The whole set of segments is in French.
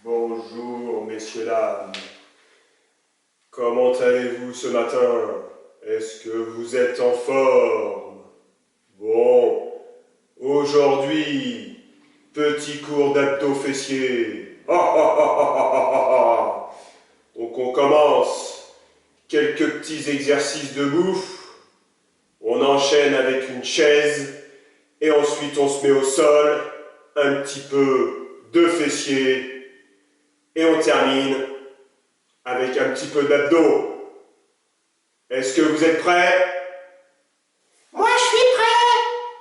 Bonjour, messieurs, dames. Comment allez-vous ce matin? Est-ce que vous êtes en forme? Bon, aujourd'hui, petit cours d'abdos fessiers. Donc on commence. Quelques petits exercices de bouffe. On enchaîne avec une chaise. Et ensuite on se met au sol. Un petit peu de fessiers. Et on termine avec un petit peu d'abdos. Est-ce que vous êtes prêts? Moi je suis prêt.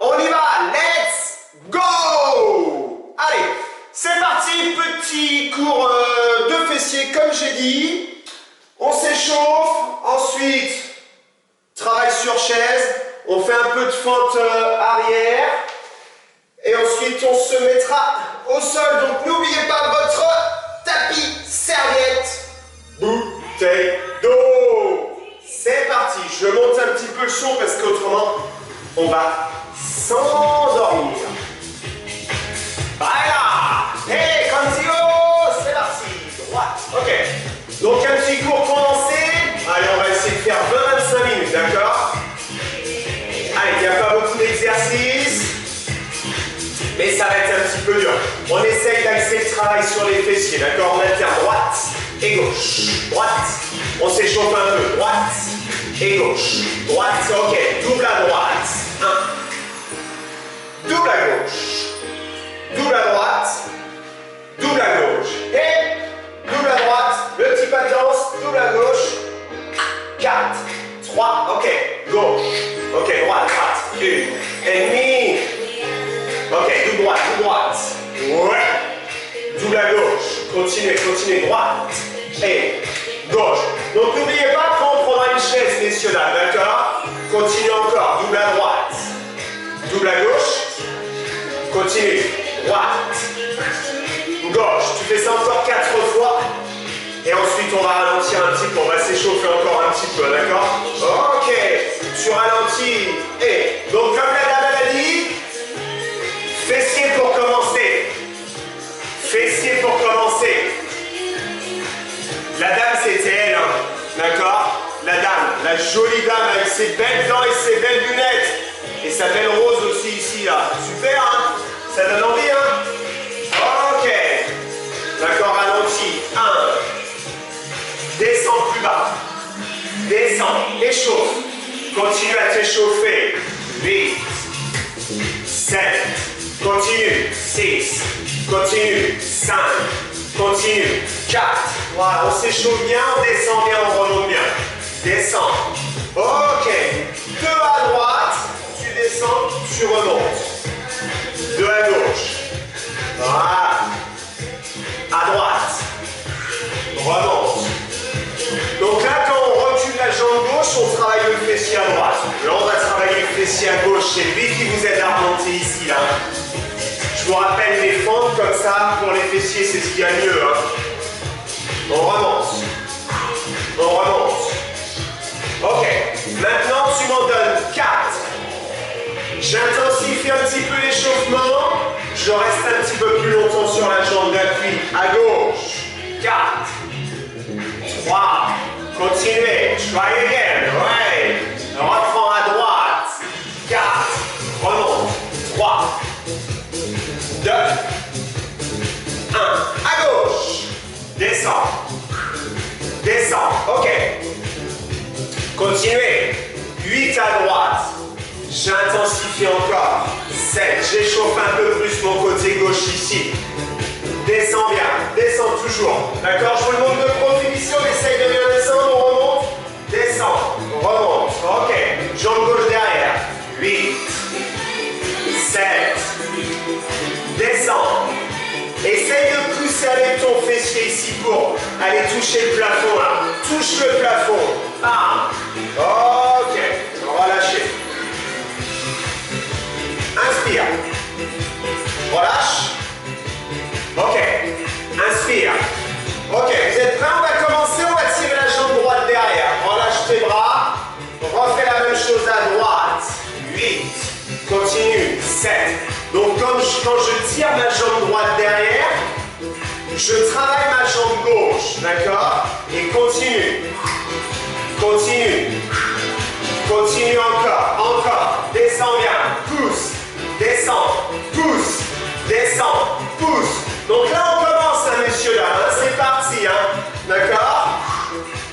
On y va, let's go. Allez, c'est parti, petit cours de fessiers comme j'ai dit. On s'échauffe, ensuite travail sur chaise, on fait un peu de fente arrière. Et ensuite on se mettra au sol, donc n'oubliez pas votre tapis, serviette, bouteille d'eau. C'est parti, je monte un petit peu le son parce qu'autrement on va s'endormir. Voilà. Hey, Kanzio, c'est parti. Droite. Ok. Donc un petit cours condensé. Allez, on va essayer de faire 20-25 minutes, d'accord? Allez, il n'y a pas beaucoup d'exercices. Mais ça va être un petit peu dur. On essaye d'axer le travail sur les fessiers, d'accord? On alterne droite et gauche. Droite. On s'échauffe un peu. Droite et gauche. Droite, ok. Double à droite. 1. Double à gauche. Double à droite. Double à gauche. Et double à droite. Le petit pas de danse. Double à gauche. 4. 3. Ok. Gauche. Ok. Droite, droite. 1. Et demi. Ok, double droite, double droite. Ouais. Double à gauche. Continuez, continuez. Droite. Et gauche. Donc n'oubliez pas, après on prendra une chaise, messieurs, dames, d'accord? Continuez encore. Double à droite. Double à gauche. Continue. Droite. Gauche. Tu fais ça encore 4 fois. Et ensuite on va ralentir un petit peu. On va s'échauffer encore un petit peu, d'accord? Ok. Tu ralentis. Et donc comme la dame a dit, fessiers pour commencer. Fessiers pour commencer. La dame, c'était elle, hein. D'accord? La dame, la jolie dame avec ses belles dents et ses belles lunettes. Et sa belle rose aussi ici, là. Super, hein? Ça donne envie, hein? Ok. D'accord, ralenti. 1. Descends plus bas. Descends. Échauffe. Continue à t'échauffer. 8. 7. Continue. 6. Continue. 5. Continue. 4. Voilà, on s'échauffe bien, on descend bien, on remonte bien. Descends. Ok. 2 à droite. Tu descends, tu remontes. 2 à gauche. Voilà. À droite. Remonte. Donc là, quand on recule la jambe gauche, on travaille le fessier à droite. Là, on va travailler le fessier à gauche. C'est lui qui vous aide à remonter ici, là. Je vous rappelle les fentes comme ça, pour les fessiers, c'est ce qu'il y a de mieux. Hein. On remonte. On remonte. Ok. Maintenant, tu m'en donnes 4. J'intensifie un petit peu l'échauffement. Je reste un petit peu plus longtemps sur la jambe d'appui. À gauche. 4. 3. Continuez. Try again. Ouais. Reprends à droite. 4. Remonte. 3. 2. 1. À gauche. Descends. Descends. Ok. Continuez. 8 à droite. J'intensifie encore. 7. J'échauffe un peu plus mon côté gauche ici. Descends bien. Descends toujours. D'accord? Je vous le montre de profil ici. On essaye de bien descendre. On remonte. Descends. Remonte. Ok. Jambe gauche derrière. 8. 7. Descends. Essaye de pousser avec ton fessier ici pour aller toucher le plafond là. Touche le plafond. 1. Ok. Relâchez. Inspire. Relâche. Ok. Inspire. Ok. Vous êtes prêts? On va commencer. On va tirer la jambe droite derrière. Relâche tes bras. Refais la même chose à droite. 8. Continue. 7. Donc quand je tire ma jambe droite derrière, Je travaille ma jambe gauche, d'accord? Et continue. Continue. Continue encore, encore. Descends bien. Pousse. Descends. Pousse. Descends. Pousse. Donc là, on commence, hein, messieurs, là. Hein, c'est parti, hein. D'accord?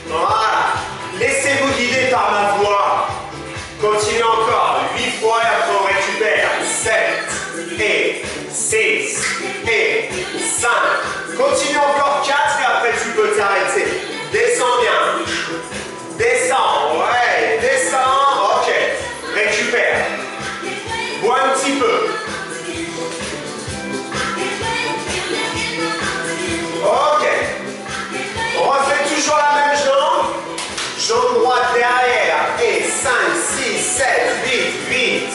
Voilà. Laissez-vous guider par ma voix. Continue encore. 8 fois et après on récupère. 7 et 6 et 5. Continue encore 4 et après tu peux t'arrêter. Descends bien. Descends. Ouais. Descends. Ok. Récupère. Bois un petit peu. Ok. On refait toujours la même jambe. Jambe droite derrière. Et 5, 6, 7, 8, 8.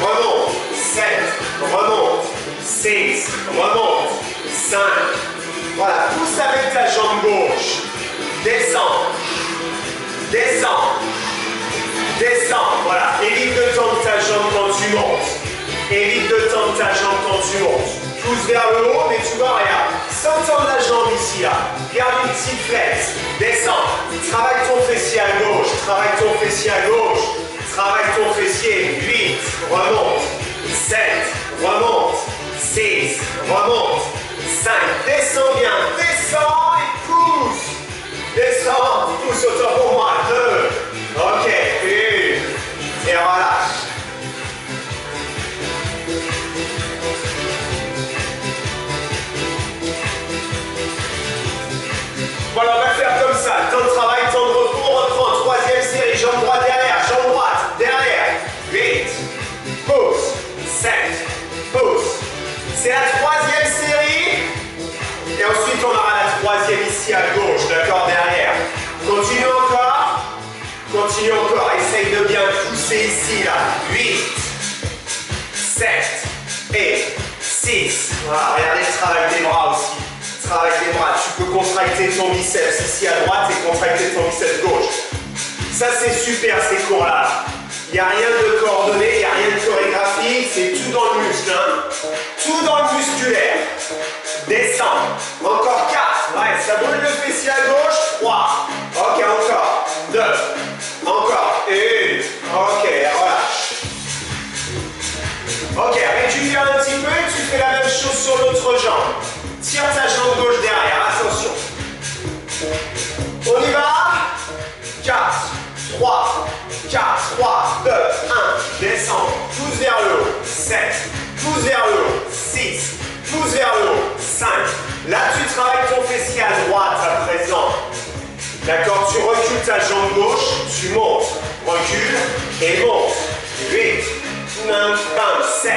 Remonte. 7. Remonte. 6. Remonte. 5. Voilà. Pousse avec ta jambe gauche. Descends. Descends. Descends. Voilà. Évite de tendre ta jambe quand tu montes. Évite de tendre ta jambe quand tu montes. Pousse vers le haut, mais tu vois, regarde. Sans tendre la jambe ici, là. Garde une petite flèche. Descends. Travaille ton fessier à gauche. Travaille ton fessier à gauche. Travaille ton fessier. 8. Remonte. 7. Remonte. 6. Remonte. 5. Descends bien. Descends et pousse. Descends. Pousse autant pour moi. 2. Ok. 1. Et relâche. Voilà, on va faire comme ça. Temps de travail, temps de repos, on reprend. Troisième série, jambe droite derrière, jambe droite derrière. 8. Pousse. 7. Pousse. C'est la troisième série. Et ensuite, on aura la troisième ici à gauche, d'accord, derrière. Continue encore. Continue encore. Essaye de bien pousser ici, là. 8. 7. Et 6. Voilà, regardez le travail des bras aussi. Travaille les bras, tu peux contracter ton biceps ici à droite et contracter ton biceps gauche. Ça c'est super ces cours-là. Il n'y a rien de coordonné, il n'y a rien de chorégraphie, c'est tout dans le muscle. Hein. Tout dans le musculaire. Descends. Encore 4. Ouais, ça brûle le fessier à gauche. 3. Ok, encore. 2. Encore. 1. Ok, relâche. Ok, récupère un petit peu et tu fais la même chose sur l'autre jambe. Tire ta jambe gauche derrière, attention. On y va. 4, 3, 4, 3, 2, 1. Descends, pousse vers le haut. 7, pousse vers le haut. 6, pousse vers le haut. 5. Là, tu travailles ton fessier à droite à présent. D'accord, tu recules ta jambe gauche, tu montes. Recule et monte. 8, 9, 20, 7.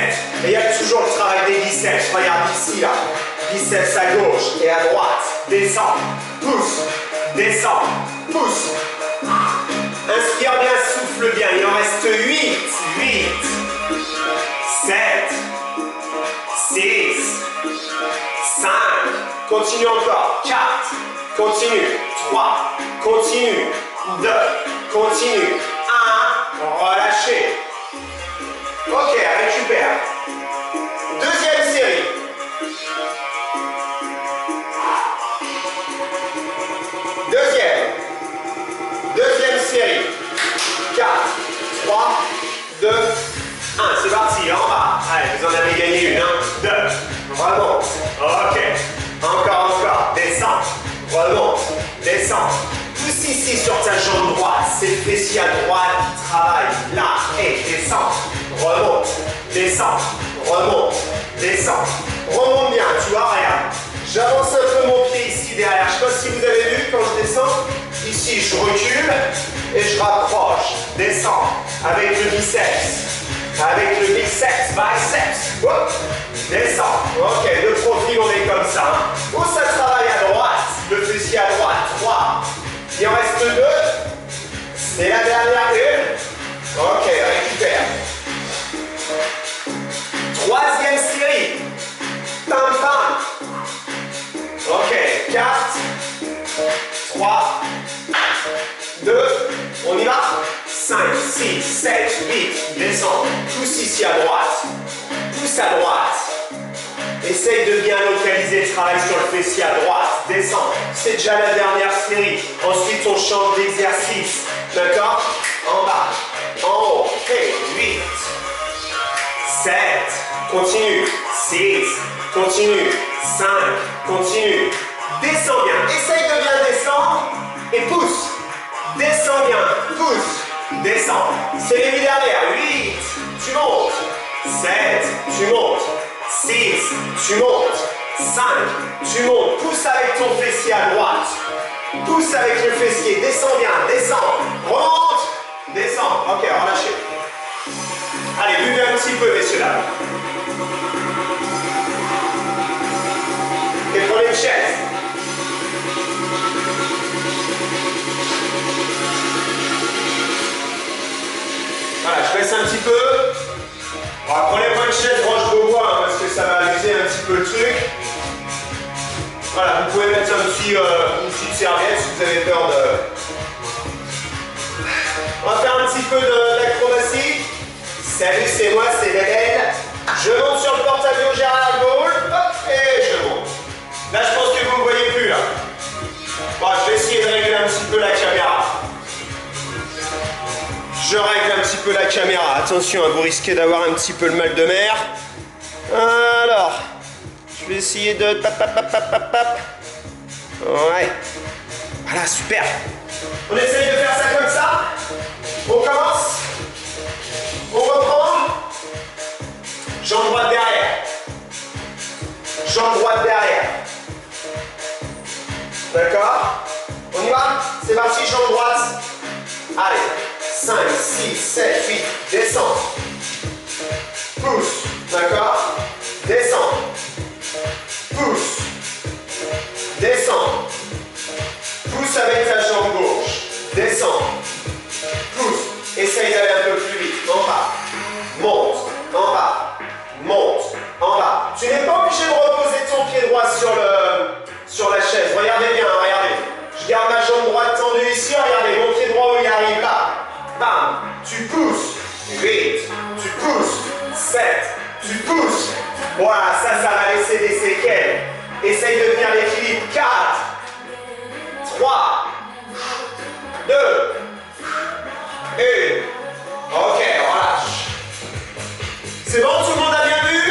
Et il y a toujours le travail des biceps. Regarde ici, là. Biceps à gauche et à droite. Descends, pousse, descends, pousse. Inspire bien, souffle bien. Il en reste 8, 8, 7, 6, 5. Continue encore. 4, continue. 3, continue. 2, continue. 1, relâchez. Ok, récupère. Deuxième série. Deuxième série. 4, 3, 2, 1. C'est parti, en bas. Allez, vous en avez gagné une. 1, 2. Remonte. Ok. Encore. Descends. Remonte. Descends. Pousse ici sur ta jambe droite. C'est le fessier à droite qui travaille. Là. Et descends. Remonte. Descends. Remonte. Descends. Remonte bien. Tu vois, regarde. J'avance un peu mon pied ici derrière. Je ne sais pas si vous avez vu quand je descends. Ici, je recule et je rapproche. Descends avec le biceps. Avec le biceps. Hop. Descends. Ok, de profil, on est comme ça. Où ça travaille à droite. Le fessier à droite. 3. Il en reste 2. C'est la dernière une. Ok, récupère. Troisième série. Pam, pam. Ok, 4, 3, 2, on y va. 5, 6, 7, 8, descends. Pousse ici à droite. Pousse à droite. Essaye de bien localiser le travaille sur le fessier à droite. Descends. C'est déjà la dernière série. Ensuite, on change d'exercice. D'accord? En bas. En haut. Et 8. 7. Continue. 6. Continue. 5. Continue. Descends bien. Essaye de bien descendre. Et pousse. Descends bien. Pousse. Descends. C'est les 8 dernières. 8. Tu montes. 7. Tu montes. 6. Tu montes. 5. Tu montes. Pousse avec ton fessier à droite. Pousse avec le fessier. Descends bien. Descends. Remonte. Descends. Ok, relâchez. Allez, buvez un petit peu, messieurs dames. Et prenez une chaise. Voilà, je baisse un petit peu. Bon, prenez pas une chaise Roche-Beaubois hein, parce que ça va amuser un petit peu le truc. Voilà, vous pouvez mettre une petite serviette si vous avez peur de... On va faire un petit peu d'acrobatie. Salut, c'est moi, c'est Daniel. Je monte sur le porte-avions Gérard Gaulle. Hop, et je monte. Là, je pense que vous ne me voyez plus. Là. Bon, je vais essayer de régler un petit peu la caméra. Je règle un petit peu la caméra. Attention, hein, vous risquez d'avoir un petit peu le mal de mer. Alors, je vais essayer de... Ouais. Voilà, super. On essaye de faire ça comme ça. On commence. On reprend. Jambe droite derrière. Jambe droite derrière. D'accord? On y va? C'est parti, jambe droite. Allez. 5, 6, 7, 8. Descends. Pousse. D'accord? Descends. Pousse. Descends. Pousse avec ta jambe gauche. Descends. Pousse. Essaye d'aller un peu plus vite. En bas. Monte. En bas. Monte. En bas. Tu n'es pas obligé de reposer ton pied droit sur la chaise. Regardez bien, regardez. Je garde ma jambe droite tendue ici. Regardez, mon pied droit où il arrive là. Bam. Tu pousses. 8. Tu pousses. 7. Tu pousses. Voilà, ça va laisser des séquelles. Essaye de tenir l'équilibre. 4. 3. 2. 1. Ok, relâche. C'est bon, tout le monde a bien vu?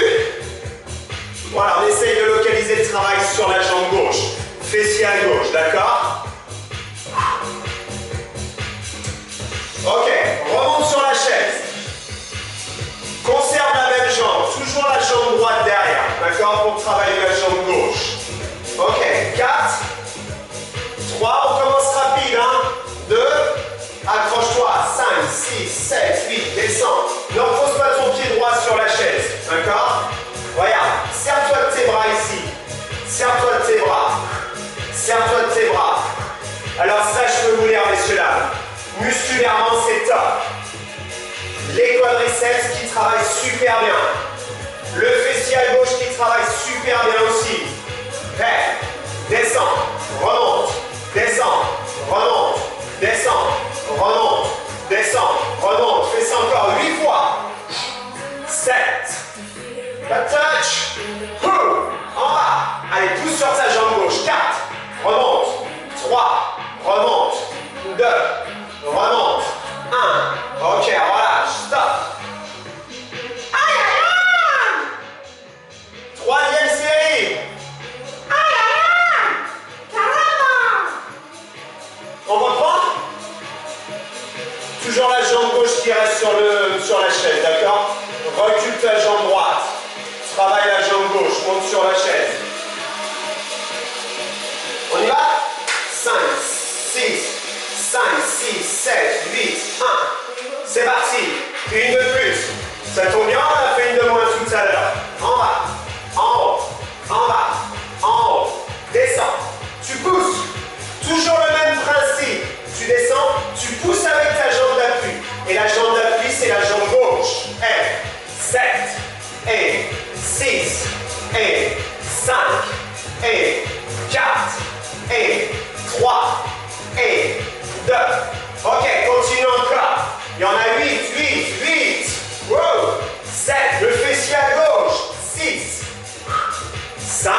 Voilà, on essaye de localiser le travail sur la jambe gauche. Fessier à gauche, d'accord? Ok, remonte sur la chaise. Conserve la même jambe, toujours la jambe droite derrière, d'accord? Pour travailler la jambe gauche. Ok, 4. 3, on commence rapide, hein? 2. Accroche-toi, 5, 6, 7, 8, descends. Ne repose pas ton pied droit sur la chaise, d'accord? Regarde, serre-toi de tes bras ici. Serre-toi de tes bras. Serre-toi de tes bras. Alors ça, je peux vous dire, messieurs dames, musculairement, c'est top. Les quadriceps qui travaillent super bien. Le fessier à gauche qui travaille super bien aussi. Prêt? Descends, remonte, descends, remonte, descends, remonte, descends, remonte. Fais ça encore 8 fois. 7. Pas de touch. En bas. Allez, pousse sur ta jambe gauche. 4. Remonte. 3. Remonte. 2. Remonte. 1. Ok, relâche. Stop. Aïe, aïe, aïe. Troisième série. Aïe, aïe, aïe. Caramba. On reprend. Toujours la jambe gauche qui reste sur la chaise, d'accord? Recule ta jambe droite. Travaille la jambe gauche, monte sur la chaise. On y va? 5, 6, 5, 6, 7, 8, 1. C'est parti. Une de plus. Ça tombe bien, on a fait une de moins tout à l'heure. En bas, en haut, en bas, en haut. Descends. Tu pousses. Toujours le même principe. Tu descends, tu pousses avec ta jambe d'appui. Et la jambe d'appui, c'est la jambe gauche. Et 7, et 6, et 5, et 4, et 3, et 2. Ok, continue encore. Il y en a 8, 8, 8. Wow. 7, le fessier à gauche. 6, 5,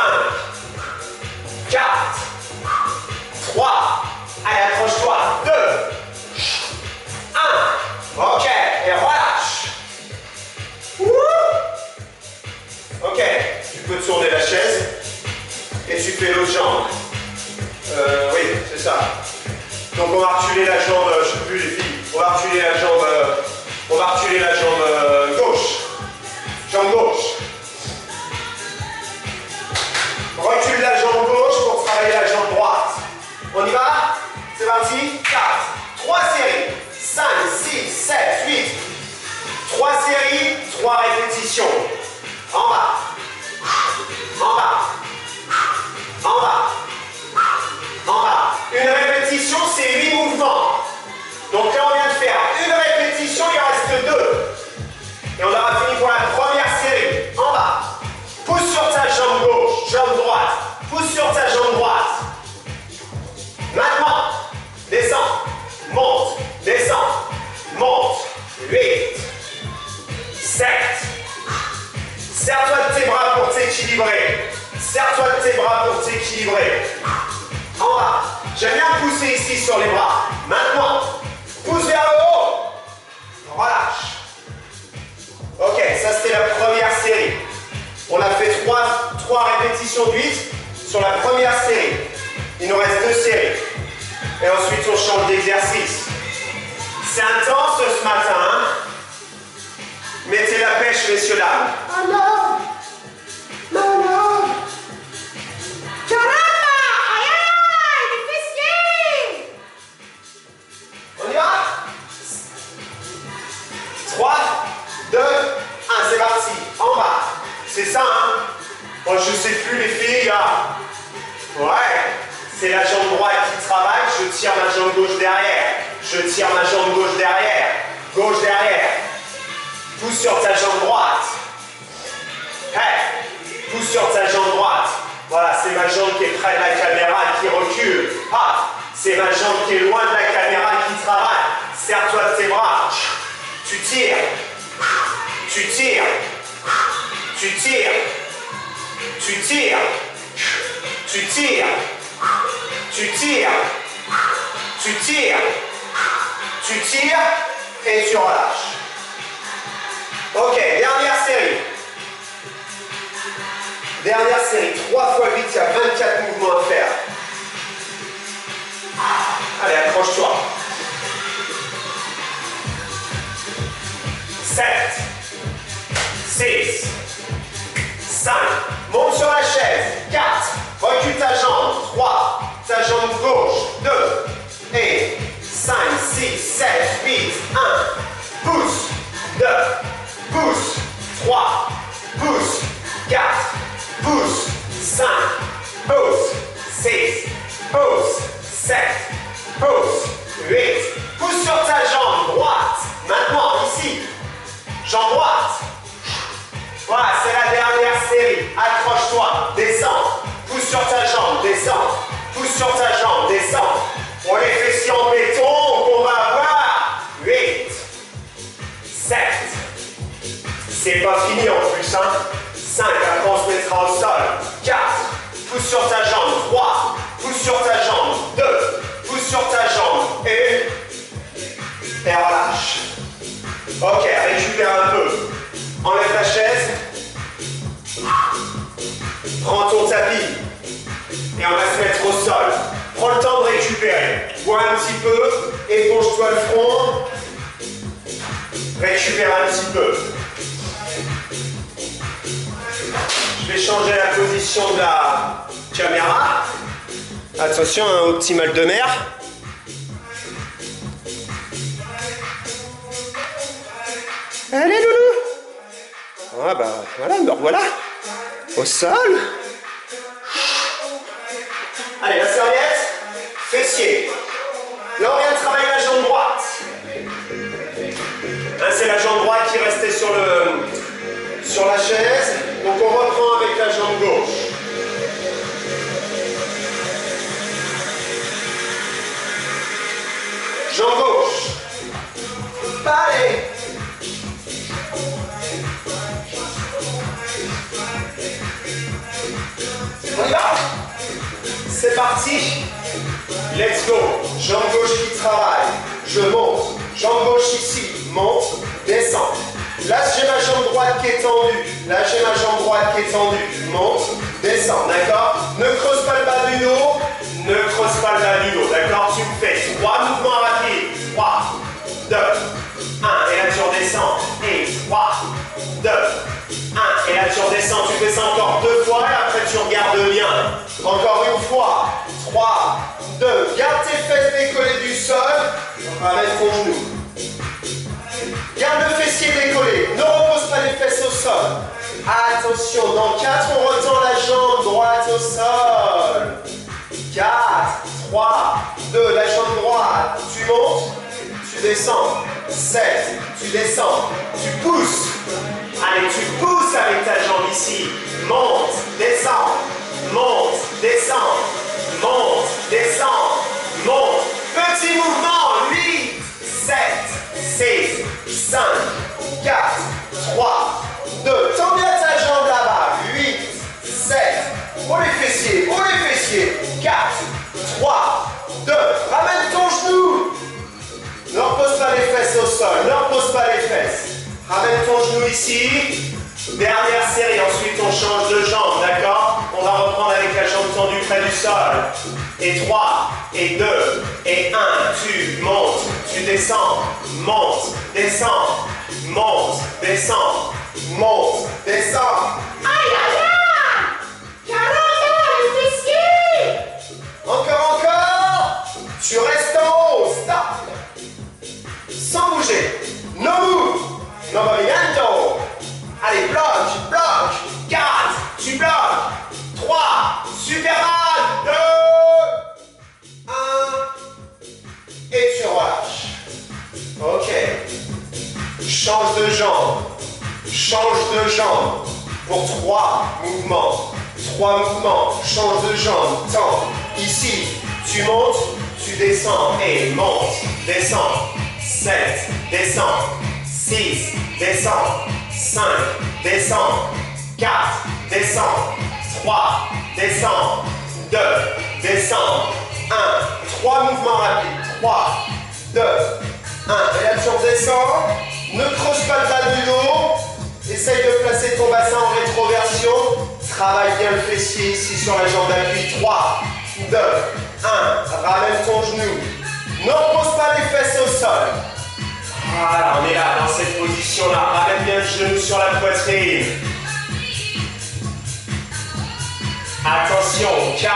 Ok, tu peux tourner la chaise et tu fais l'autre jambe. Oui, c'est ça. Donc on va reculer la jambe, je ne sais plus les filles, on va reculer la jambe gauche. Jambe gauche. On recule la jambe gauche pour travailler la jambe droite. On y va? C'est parti. 4, 3 séries. 5, 6, 7, 8. 3 séries, 3 répétitions. En bas. En bas. En bas. En bas. Une répétition, c'est 8 mouvements. Donc là, on vient de faire une répétition, il en reste 2. Et on aura fini pour la première série. En bas. Pousse sur ta jambe gauche, jambe droite. Pousse sur ta jambe droite. Maintenant, descends, monte, descends, monte. 8, 7. Serre-toi de tes bras pour t'équilibrer. Serre-toi de tes bras pour t'équilibrer. En bas. J'aime bien pousser ici sur les bras. Maintenant, pousse vers le haut. Relâche. Ok, ça c'était la première série. On a fait 3 répétitions de 8 sur la première série. Il nous reste 2 séries. Et ensuite on change d'exercice. C'est intense ce matin. Hein? Mettez la pêche, messieurs dames. Oh non! Non, non! Caramba! Aïe, aïe! Des fessiers! On y va? 3, 2, 1, c'est parti. En bas. C'est ça, hein? Moi, je sais plus les filles, là. Ouais. C'est la jambe droite qui travaille. Je tire ma jambe gauche derrière. Je tire ma jambe gauche derrière. Gauche derrière. Pousse sur ta jambe droite. Hey. Pousse sur ta jambe droite. Voilà, c'est ma jambe qui est près de la caméra qui recule. Ah, c'est ma jambe qui est loin de la caméra qui travaille. Serre-toi de tes bras. Tu tires. Tu tires. Tu tires. Tu tires. Tu tires. Tu tires. Tu tires. Tu tires et tu relâches. Ok, dernière série. Dernière série. 3 x 8, il y a 24 mouvements à faire. Allez, accroche-toi. 7, 6, 5, monte sur la chaise. 4, recule ta jambe. 3, ta jambe gauche. 2, et 5, 6, 7, 8, 1. Pousse. 2, pousse. 3, pousse. 4, pousse. 5, pousse. 6, pousse. 7, pousse. 8, pousse sur ta jambe droite. Maintenant, ici. Jambe droite. Voilà, c'est la dernière série. Accroche-toi, descends. Pousse sur ta jambe, descends. Pousse sur ta jambe, descends. Pour les fessiers en béton qu'on va avoir. 8, 7. C'est pas fini en plus, hein. 5, après on se mettra au sol. 4, pousse sur ta jambe. 3, pousse sur ta jambe. 2, pousse sur ta jambe. Et relâche. Ok, récupère un peu. Enlève la chaise. Prends ton tapis. Et on va se mettre au sol. Prends le temps de récupérer. Bois un petit peu. Éponge-toi le front. Récupère un petit peu. Je vais changer la position de la caméra. Attention, hein, au petit mal de mer. Allez, loulou. Ah bah voilà, me revoilà. Au sol. Allez, la serviette. Fessier. Là, on vient de travailler la jambe droite. Hein, c'est la jambe droite qui restait sur la chaise. Donc on reprend avec la jambe gauche. Jambe gauche. Allez. On y va. C'est parti. Let's go. Jambe gauche qui travaille. Je monte. Jambe gauche ici. Monte. Descends. Là, j'ai ma jambe droite qui est tendue. Là, j'ai ma jambe droite qui est tendue. Monte, descends, d'accord? Ne creuse pas le bas du dos. Ne creuse pas le bas du dos, d'accord? Tu me fais 3 mouvements rapides. 3, 2, 1. Et là, tu redescends. Et 3, 2, 1. Et là, tu redescends. Tu fais ça encore 2 fois. Et après, tu regardes bien. Encore une fois. 3, 2. Garde tes fesses décollées du sol. Ramène ton genou. Garde le fessier décollé. Ne repose pas les fesses au sol. Attention, dans 4, on retend la jambe droite au sol. 4, 3, 2, la jambe droite. Tu montes, tu descends. 7, tu descends. Tu pousses. Allez, tu pousses avec ta jambe ici. Monte, descends. Monte, descends. Monte, descends. Monte. Petit mouvement. 8, 7, 6, 5, 4, 3, 2. Tends bien ta jambe là-bas. 8, 7. Pour les fessiers, pour les fessiers. 4, 3, 2. Ramène ton genou. Ne repose pas les fesses au sol. Ne repose pas les fesses. Ramène ton genou ici. Dernière série. Ensuite, on change de jambe. D'accord? On va reprendre avec la jambe tendue près du sol. Et 3, et 2, et 1. Tu montes, tu descends. Monte, descends. Monte, descends. Monte, descends. Aïe, aïe, aïe! Caramba, les fessiers! Encore, encore. Tu restes en haut. Stop. Sans bouger. No move. No movimiento. Allez, bloque, bloque. 4, tu bloques. 3, super mal. 2, 1. Et tu relâches. Ok. Change de jambe. Change de jambe. Pour 3 mouvements. 3 mouvements. Change de jambe. Tends. Ici, tu montes, tu descends. Et monte, descends. 7, descends. 6, descends. 5, descends. 4, descends. 3, descends. 2, descends. 1. 3 mouvements rapides. 3, 2, 1. Et là, tu redescends. Ne creuse pas le bas du dos. Essaye de placer ton bassin en rétroversion. Travaille bien le fessier ici sur la jambe d'appui. 3, 2, 1. Ramène ton genou. Ne repose pas les fesses au sol. Voilà, on est là, dans cette position-là. Ramène bien le genou sur la poitrine. Attention, 4,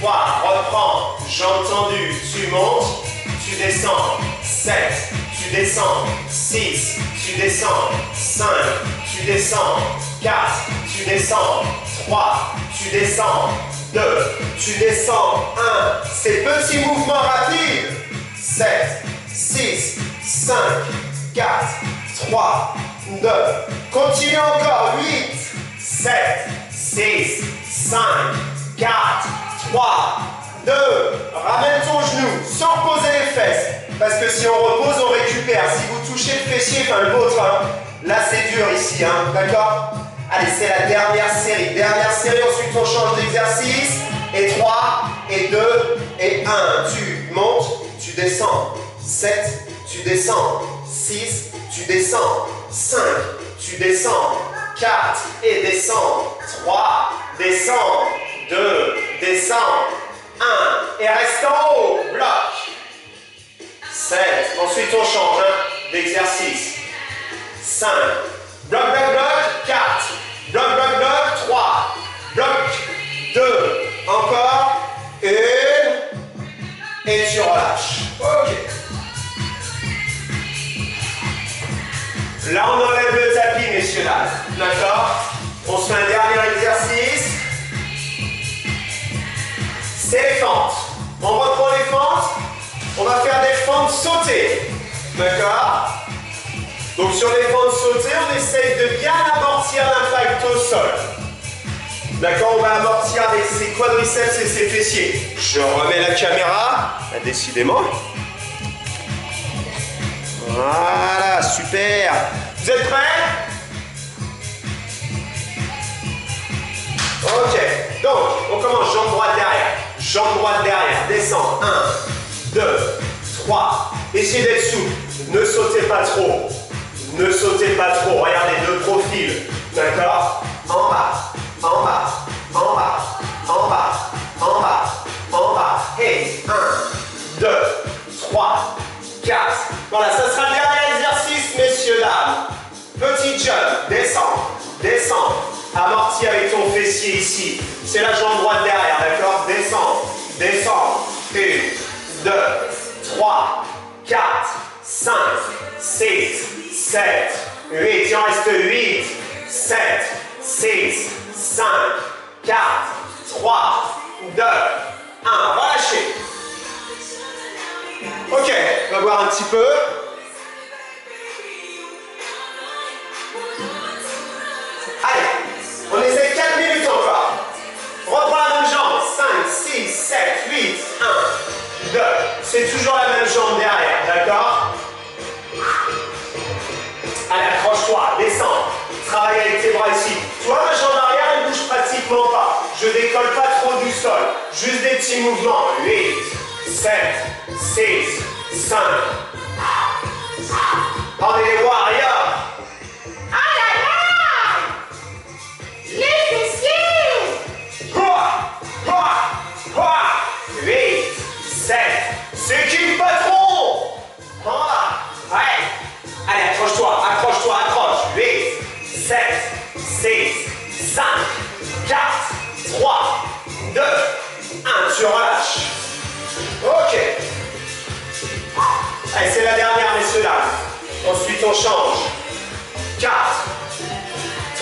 3, reprends. Jambes tendues, tu montes, tu descends. 7, tu descends. 6, tu descends. 5, tu descends. 4, tu descends. 3, tu descends. 2, tu descends. 1, ces petits mouvements rapides. 7, 6, 5, 4, 3, 2. Continue encore. 8, 7, 6, 5, 4, 3, 2. Ramène ton genou sans reposer les fesses. Parce que si on repose, on récupère. Si vous touchez le fessier, enfin le vôtre, hein, là c'est dur ici, hein, d'accord? Allez, c'est la dernière série. Dernière série, ensuite on change d'exercice. Et 3, et 2, et 1. Tu montes, tu descends. 7, tu descends. 6, tu descends. 5, tu descends. 4, et descends. 3, descends. 2, descends. 1, et reste en haut. Bloc. 7, ensuite on change d'exercice. 5, bloc, bloc, bloc. 4, bloc, bloc, bloc. 3, bloc. 2, encore. 1, et tu relâches. Ok. Là, on enlève le tapis, messieurs, dames. D'accord? On se fait un dernier exercice. C'est les fentes. On reprend les fentes. On va faire des fentes sautées. D'accord? Donc, sur les fentes sautées, on essaye de bien amortir l'impact au sol. D'accord? On va amortir ses quadriceps et ses fessiers. Je remets la caméra. Décidément. Voilà, super. Vous êtes prêts? Ok, donc on commence jambe droite derrière. Jambe droite derrière, descend. 1, 2, 3. Essayez d'être souple. Ne sautez pas trop. Ne sautez pas trop, regardez, de profil. D'accord? En bas, en bas, en bas, en bas, en bas, en bas. Et 1, 2, 3, 4. Voilà, ça sera le dernier exercice, messieurs, dames. Petit jump, descends, descends. Amorti avec ton fessier ici. C'est la jambe droite derrière, d'accord? Descends, descends. 1, 2, 3, 4, 5, 6, 7, 8. Il en reste 8, 7, 6, 5, 4, 3, 2, 1. On va lâcher. Ok, on va voir un petit peu. Allez, on essaie 4 minutes encore. Reprends la même jambe. 5, 6, 7, 8, 1, 2. C'est toujours la même jambe derrière, d'accord? Allez, accroche-toi, descends. Travaille avec tes bras ici. Tu vois, ma jambe arrière, elle bouge pratiquement pas. Je décolle pas trop du sol. Juste des petits mouvements. 8, 7, 6, 5. On est les warriors. Ah là là! Les fessiers! 8, 7. C'est qui le patron? Ouais. Allez, accroche-toi, accroche-toi, accroche. 8, 7, 6, 5, 4, 3, 2, 1. Tu relâches. Ok. Allez, c'est la dernière, messieurs, dames. Ensuite, on change. 4,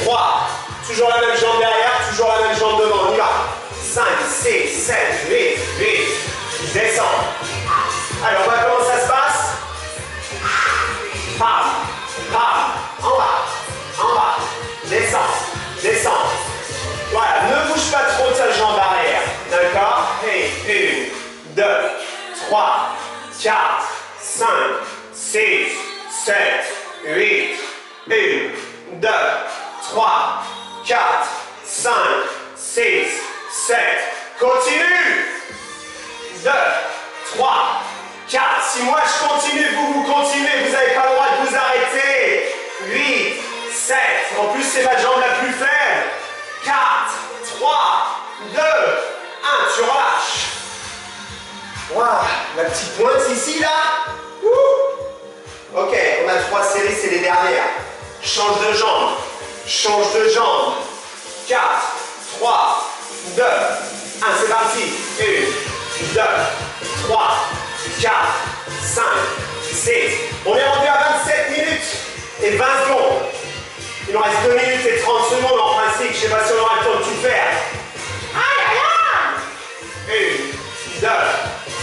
3. Toujours la même jambe derrière, toujours la même jambe devant. On y va. 5, 6, 7, 8, 8. Descends. Allez, on va voir comment ça se passe. Pam, pam. En bas, en bas. Descends, descends. Voilà, ne bouge pas trop de ta jambe arrière. D'accord? Et 1, 2, 3, 4, 5, 6, 7, 8. 1, 2, 3, 4, 5, 6, 7. Continue. 2, 3, 4. Si moi je continue, vous continuez. Vous n'avez pas le droit de vous arrêter. 8, 7. En plus, c'est ma jambe la plus faible. 4, 3, 2, 1. Tu relâches. Voilà, la petite pointe ici, là. Ouh. Ok, on a 3 séries, c'est les dernières. Change de jambe. Change de jambe. 4, 3, 2, 1. C'est parti. 1, 2, 3, 4, 5, 6. On est rendu à 27 minutes et 20 secondes. Il nous reste 2 minutes et 30 secondes en principe. Je ne sais pas si on aura le temps de tout faire. Ah là là! 1, 2,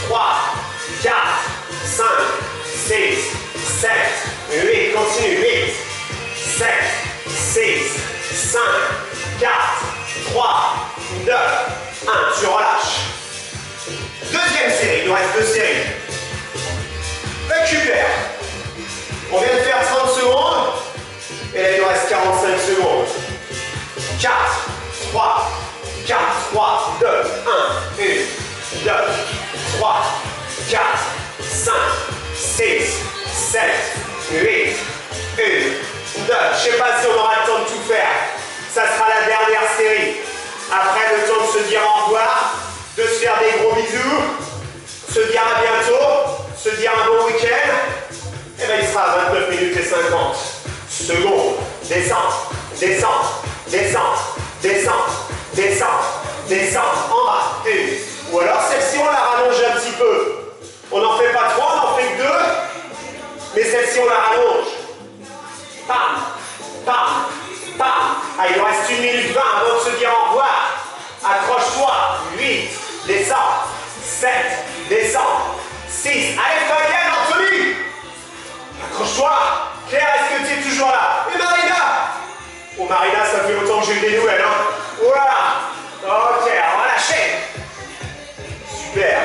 3, 4, 5, 6, 7, 8. Continue. 8, 7, 6, 5, 4, 3, 2, 1. Tu relâches. Deuxième série. Il nous reste 2 séries. Récupère. On vient de faire 30 secondes. Et là, il nous reste 45 secondes. 4, 3, 4, 3, 2, 1. 1, 2, 3, 4, 5, 6, 7, 8. 1, 2. Je ne sais pas si on aura le temps de tout faire. Ça sera la dernière série. Après, le temps de se dire au revoir, de se faire des gros bisous, se dire à bientôt, se dire un bon week-end. Et bien, il sera à 29 minutes et 50 secondes. Descends, descends, descends, descends, descends, descends, en bas. 1. Ou alors, celle-ci, on la rallonge un petit peu. On n'en fait pas 3, on n'en fait que 2. Mais celle-ci, on la rallonge. Pam, pam, pam. Ah, il nous reste 1 minute 20 avant de se dire au revoir. Accroche-toi. 8, descends. 7, descends. 6, allez, Fabienne, Anthony. Accroche-toi. Claire, est-ce que tu es toujours là? Et Marina? Bon, Marina, ça fait longtemps que j'ai eu des nouvelles, hein. Voilà. Ok, on va lâcher. Super.